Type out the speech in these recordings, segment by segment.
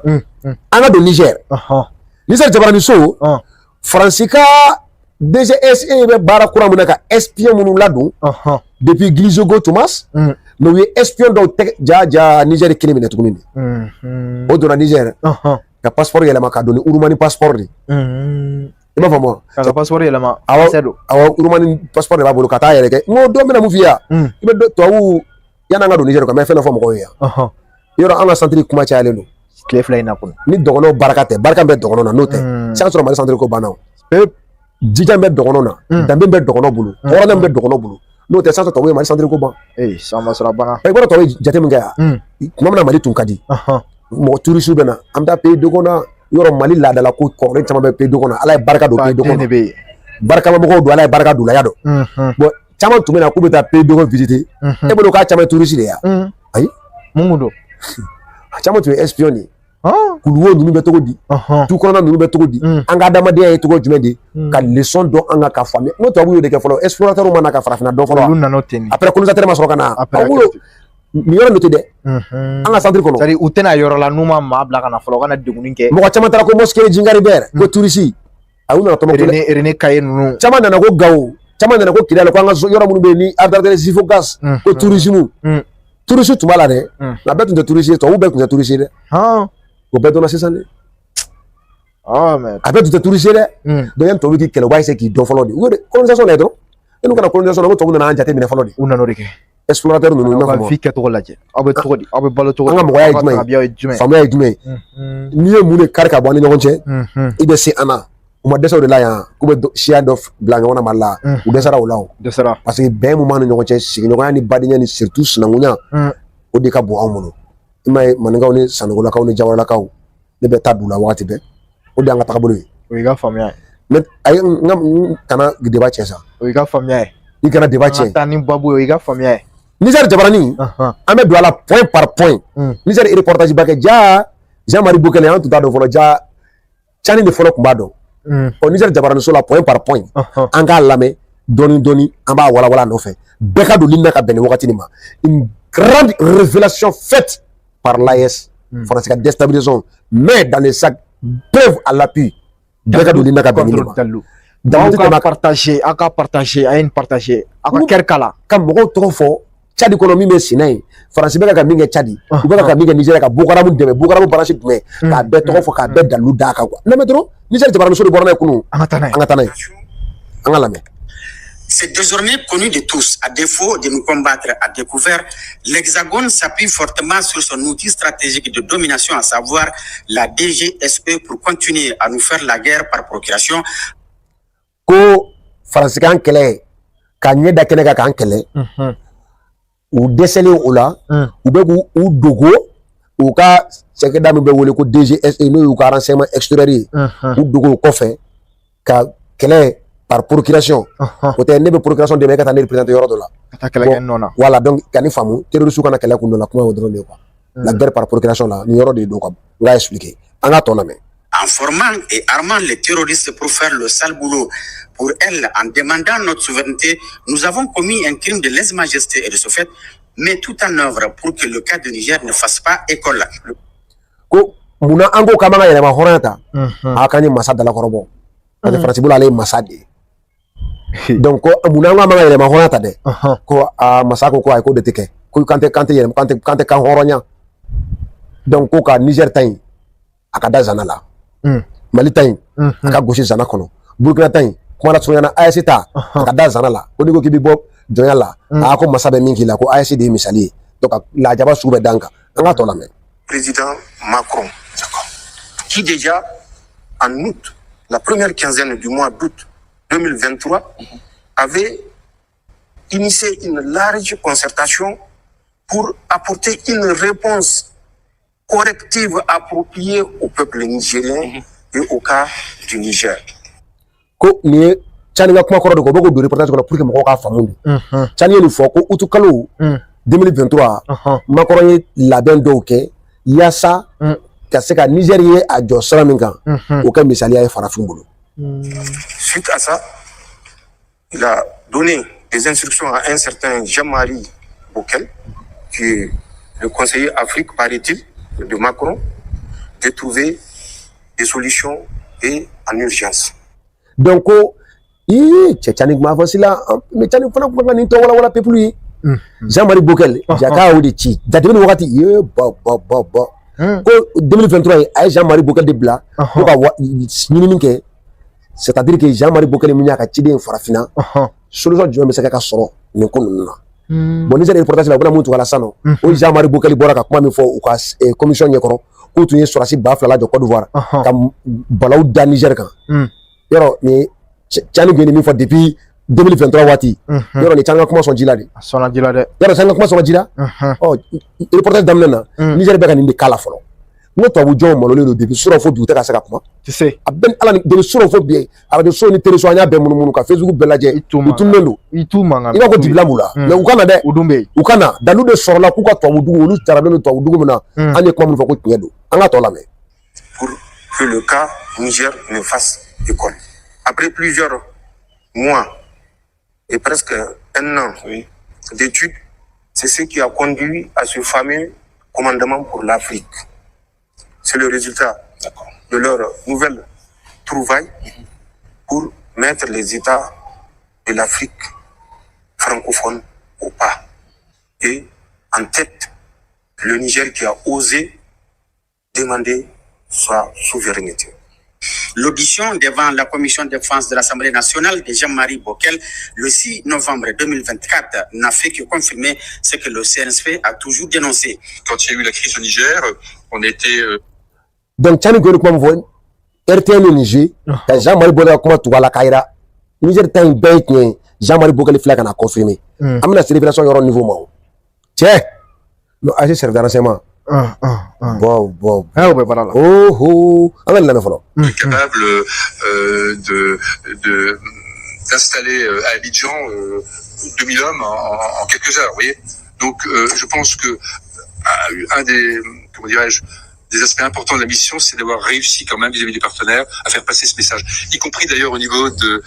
an ka don Niger Niger jabarani so Faransi ka DGSE bɛ baara kura mun na ka espion minnu ladon depuis Glizogo Thomas mais u ye espion dɔw ja Niger kelen minɛ tuguni de o donna Niger ka passeport yɛlɛma ka don ni Urumani passeport de i b'a faamu ka passeport yɛlɛma awɔ Urumani passeport de b'a bolo ka taa yɛrɛ kɛ n ko don bɛna mun f'i ye yan i bɛ tubabu yan'an ka don Niger kan mɛ fɛn dɔ fɔ mɔgɔw ye yan yɔrɔ an ka centre kuma cayalen don tile fila in na kɔnɔ ni dɔgɔnɔw barika tɛ barika bɛ dɔgɔnɔ na n'o tɛ sisan sɔrɔ Mali centre ko banna o jijan bɛ dɔgɔnɔ na danbe bɛ dɔgɔnɔ bolo hɔrɔnya bɛ dɔgɔnɔ bolo n'o tɛ sisan tubabu ye Mali centre ko ban sama sɔrɔ bana i bɔra tubabu ye jate min kɛ yan tuma min na Mali tun ka di mɔgɔ touriste bɛ na an bɛ taa pays dɔgɔ na yɔrɔ Mali laadala ko kɔrɔlen caman bɛ pays dɔgɔ na Ala ye barika don pays dɔgɔ na barikama mɔgɔw don Ala ye barika don la ya dɔn bon caman tun bɛ na k'u bɛ taa pays dɔgɔ visiter e bolo k'a caman ye touriste de ye yan ayi mun don a caman tun ye espion de ye kuluwo ninnu bɛ cogo di du kɔnɔna ninnu bɛ cogo di an ka adamadenya ye cogo jumɛn de ka leçon dɔn an ka faamuya n'o tubabu y'o de kɛ fɔlɔ explorateur ma na ka farafinna dɔn fɔlɔ olu nana o ten après colonisateur ma sɔrɔ ka na nin yɔrɔ nin tɛ dɛ an ka centre kɔnɔ c'est-à-dire u tɛna yɔrɔ la n'u ma maa bila ka na fɔlɔ u kana degunni kɛ mɔgɔ caman taara ko mosquée Jingari Bɛr ko touriste a y'u nana tɔmɔ René Kaye ninnu caman nana ko Gawo caman nana ko Kidali ko an ka yɔrɔ minnu bɛ yen ni Abdel Zifogas ko tourisme touriste tun b'a la dɛ nka bɛɛ tun tɛ touriste ye tubabu bɛɛ tun tɛ touriste ye dɛ o bɛɛ dɔnna sisan dɛ a bɛɛ tun tɛ touriste ye dɛ donc yanni tubabu k'i kɛlɛ u b'a essayer k'i dɔn fɔlɔ de u ye colonisation lajɛ dɔrɔn e n'u kana colonisation la ko tubabu nana an jate minɛ fɔlɔ de u nana o de kɛ explorateur ninnu i n'a fɔ fi kɛcogo lajɛ aw bɛ cogo di aw bɛ balo cogo di an ka mɔgɔya ye jumɛn ye faamuya ye jumɛn ye n'i ye mun de kari ka bɔ an ni ɲɔgɔn cɛ i bɛ se an na u ma dɛsɛ o de la yan k'u bɛ siya dɔ bila ɲɔgɔn na Mali la u dɛsɛra o la o parce que bɛn mun b'an ni ɲɔgɔn cɛ sigiɲɔgɔnya ni badenya ni surtout sinankunya o de ka bon anw bolo i m'a ye maninkaw ni sanogolakaw ni jawaralakaw ne bɛ taa du la wagati bɛɛ o de y'an ka taabolo ye o y'i ka faamuya ye mais ayi n kana débat cɛ sa o y'i ka faamuya ye i kana débat cɛ taa ni babu ye o y'i ka faamuya ye Niger jabarani an bɛ don a la point par point Niger reportage ba kɛ ja Jean-Marie Bokele an tun t'a dɔn fɔlɔ ja cani de fɔlɔ tun b'a dɔn ɔ Niger jabarani so la point par point an k'a lamɛn dɔɔni dɔɔni an b'a walawala a nɔfɛ bɛɛ ka don limina ka bɛn nin wagati nin ma une grande révélation faite par l'AES Faransi ka déstabilisation mais dans les sacs preuve à l'appui bɛɛ ka don limina ka bɛn nin ma aw ka partager a ye nin partager a ka kɛri kala ka mɔgɔw tɔgɔ fɔ Tchad kɔnɔ min bɛ Sinɛ ye Faransi bɛ ka min kɛ Tchad u bɛ ka min kɛ Niger ka Boko-Haram dɛmɛ Boko-Haram branche jumɛn k'a bɛɛ tɔgɔ fɔ k'a bɛɛ dalilu d'a kan quoi lamɛn dɔrɔn Niger jabarani so de bɔra n'a ye kunun an ka taa n'a ye an ka lamɛn. C'est désormais connu de tous. À défaut de nous combattre à découvert, l'Hexagone s'appuie fortement sur son outil stratégique de domination, à savoir la DGSE, pour continuer à nous faire la guerre par procuration. Ko Faransi kan kɛlɛ ka ɲɛ da kɛnɛ kan k'an kɛlɛ u dɛsɛlen o la u bɛ k'u dogo u ka cakɛda min bɛ wele ko DGSE n'o y'u ka renseignement extérieur ye u dogo o kɔfɛ ka kɛlɛ par procuration o tɛ ne bɛ procuration dɛmɛ e ka taa ne représenter yɔrɔ dɔ la ka taa kɛlɛ kɛ nɔ na voilà donc ka ni faamu terroriste kana kɛlɛ kun dɔ la kuma o dɔrɔn de ye quoi la guerre par procuration la nin yɔrɔ de don quoi n k'a expliquer an ka tɔ lamɛn. En formant et armant les terroristes pour faire le sale boulot pour elles, en demandant notre souveraineté, nous avons commis un crime de lèse-majesté et de ce fait, met tout en œuvre pour que le cas de Niger ne fasse pas école. Ko muna an ko k'an b'an ka yɛlɛma hɔrɔnya ta a k'an ye masa dalakɔrɔbɔ parce que Faransi bolo ale ye masa de ye donc ko muna an ko an b'an ka yɛlɛma hɔrɔnya ta dɛ ko masa ko ayi k'o de tɛ kɛ ko kan tɛ yɛlɛma kan tɛ kan hɔrɔnya donc ko ka Niger ta in a ka da zana la Mali ta in a ka gosi zana kɔnɔ Burkina ta in kuma la surunya na AES ta a ka da zana la ko n'i ko k'i bɛ bɔ jɔnya la a ko masa bɛ min k'i la ko AES de ye misali ye donc lajaba sugu bɛ d'an kan an ka tɔ lamɛn. Président Macron, qui déjà en août, la première quinzaine du mois d'août 2023, avait initié une large concertation pour apporter une réponse corrective appropriée au peuple nigérien et au cas du Niger. Ko nin ye Tchani ka kuma kɔrɔ de ko bɛ k'o don reportage kɔnɔ pour que mɔgɔw k'a faamu de Tchani ye nin fɔ ko utu kalo 2023 Macron ye labɛn dɔw kɛ yaasa ka se ka Niger ye a jɔ sira min kan o kɛ misaliya ye farafin bolo. Suite à ça, il a donné des instructions à un certain Jean-Marie Bokele, qui est le conseiller Afrique, paraît-il, de Macron, de trouver des solutions et en urgence. Donc, Tchani m'a avancé là, mais Tchani fana kuma ni to wala peuple Jean-Marie Bokel, Jaka Odichi, Dademi Wakati, ko 2023 ay Jean-Marie Bokel de bla, ko ka ñini ke, c'est-à-dire que Jean-Marie Bokel mi ñaka ci den farafina, solution jumɛn bɛ se ka sɔrɔ nin ko ninnu na. Bon ni sera reportage la, u bɛna mun tugala sisan nɔ, o Jean-Marie Bokel bɔra ka kuma min fɔ u ka commission ɲɛkɔrɔ, k'u tun ye sɔrɔdasi 2,000 lajɔ Côte d'Ivoire, ka balawu da Niger kan. Yɔrɔ ni Tchani tun ye min fɔ depuis 2023 waati, yɔrɔ ni Tchani ka kuma sɔn ji la de. Sɔnna ji la dɛ. Yɔrɔ Tchani ka kuma sɔn ji la. Reportage daminɛ na, Niger bɛ ka nin de k'a la fɔlɔ. N ko tubabu jɔnw malolen don depuis surɔ fo bi u tɛ ka se ka kuma. Tu sais. A bɛ ala ni depuis surɔ fo bi radio so ni télévision an y'a bɛɛ munumunu ka Facebook bɛɛ lajɛ. U tununnen don. I t'u mankan. I b'a fɔ dibila b'u la. Mais u ka na dɛ. U dun bɛ yen. U ka na dalu de sɔrɔla k'u ka tubabu dugu olu jaralen don tubabu dugu min na. An ye kuma min fɔ ko tiɲɛ don. An ka tɔ lamɛn. Pour que le cas Niger ne fasse école. Après plusieurs mois et presque un an d'études, c'est ce qui a conduit à ce fameux commandement pour l'Afrique. C'est le résultat de leur nouvelle trouvaille pour mettre les États de l'Afrique francophone au pas. Et en tête, le Niger qui a osé demander sa souveraineté. L'audition devant la commission de défense de l'Assemblée nationale de Jean-Marie Bokel le 6 novembre 2024 n'a fait que confirmer ce que le CNSP a toujours dénoncé. Quand il y a eu la crise au Niger, on était... Donc, Tchani Gori kuma fɔ RTN ni Niger, ka Jean-Marie Bokel ka kuma tugu a la k'a yira Niger ta in bɛɛ ye tiɲɛ ye, Jean-Marie Bokel filɛ ka na confirmer. An bɛna se révélation yɔrɔ niveau ma o. Cɛ, non AG service de renseignement. Bon. Ah, ouais, voilà. Oh, on va le faire. Capable d'installer à Abidjan 2000 hommes en quelques heures, vous voyez. Donc, je pense que un des, comment dirais-je, des aspects importants de la mission, c'est d'avoir réussi quand même vis-à-vis des partenaires à faire passer ce message, y compris d'ailleurs au niveau de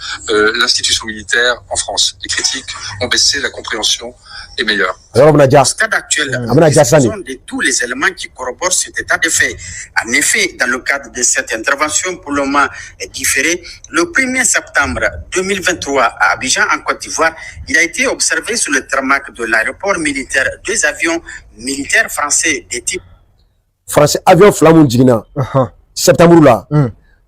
l'institution militaire en France. Les critiques ont baissé, la compréhension est meilleure. Au stade actuel, ce sont de tous les éléments qui corroborent cet état de fait. En effet, dans le cadre de cette intervention pour le moment différée, le 1er septembre 2023 à Abidjan, en Côte d'Ivoire, il a été observé sur le tarmac de l'aéroport militaire 2 avions militaires français de type français avion flamun jigina septembre la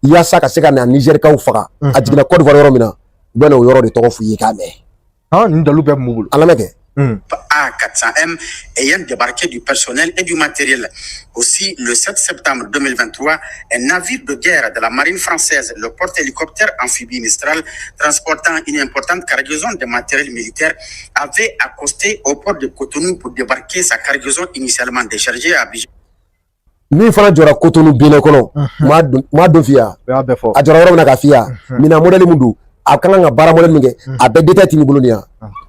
yasa ka se ka na Niger kaw faga a jigina Côte d'Ivoire yɔrɔ min na bɛna o yɔrɔ de tɔgɔ f'u ye k'a mɛn ni dalu bɛɛ mun bolo a lamɛn kɛ A400M ayant débarqué du personnel et du matériel. Aussi, le 7 septembre 2023, un navire de guerre de la marine française, le porte-hélicoptère amphibie Mistral, transportant une importante cargaison de matériel militaire, avait accosté au port de Cotonou pour débarquer sa cargaison initialement déchargée à Abidjan. Min fana jɔra Cotonou bene kɔnɔ ma don fiya a jɔra yɔrɔ min na ka fiya mina modèle mun don a kan ka baara modèle min kɛ a bɛɛ détail t'i bolo ni yan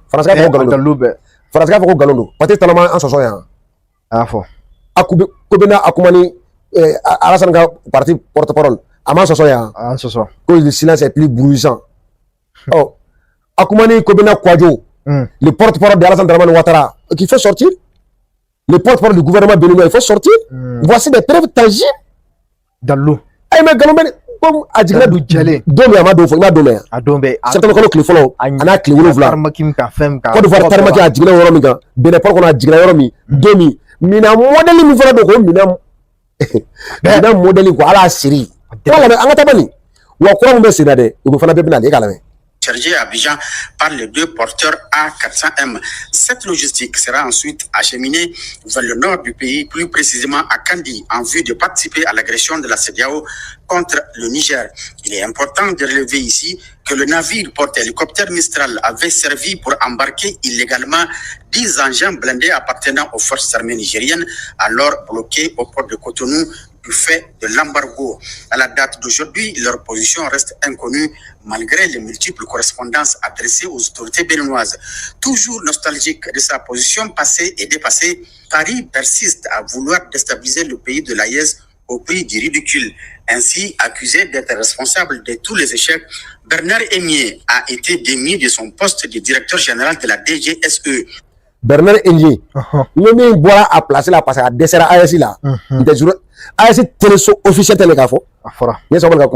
France ka fɔ ko galon don France ka fɔ ko galon don Patrice Talama an sɔsɔ yan a fɔ ko bɛna a kuma ni Alassane ka parti porte-parole a ma sɔsɔ yan an sɔsɔ ko le silence est plus bruyant a kuma ni ko bɛna Kouadio le porte-parole de Alassane Dramane Ouattara qui fait sortir le porte-parole du gouvernement béninois, il faut sortir. Voici des preuves tangibles. Dans l'eau. Eh, mais Galomé, comme a dit là, Domé, Amado, il m'a donné. Certainement, quand le follow, on a clé ou vla. Quand on voit Tarmaki a dit là, on a dit, Bénépol, on a dit là, on a Domi. Mina modèle, il faut le Mina modèle, voilà la Syrie. Voilà, on a tabani. Ou à quoi on met c'est là, il faut faire la bébé, les chargé à Abidjan par les 2 porteurs A400M. Cette logistique sera ensuite acheminée vers le nord du pays, plus précisément à Kandi, en vue de participer à l'agression de la CEDEAO contre le Niger. Il est important de relever ici que le navire porte-hélicoptère Mistral avait servi pour embarquer illégalement 10 engins blindés appartenant aux forces armées nigériennes, alors bloqués au port de Cotonou du fait de l'embargo. À la date d'aujourd'hui, leur position reste inconnue malgré les multiples correspondances adressées aux autorités béninoises. Toujours nostalgique de sa position passée et dépassée, Paris persiste à vouloir déstabiliser le pays de l'AES au prix du ridicule. Ainsi, accusé d'être responsable de tous les échecs, Bernard Emier a été démis de son poste de directeur général de la DGSE. Bernard Engie nous min bɔra a place la parce que a dɛsɛra AES la AES téléso officiel tɛ ne k'a fɔ a fɔra ne sɔgɔma ka kuma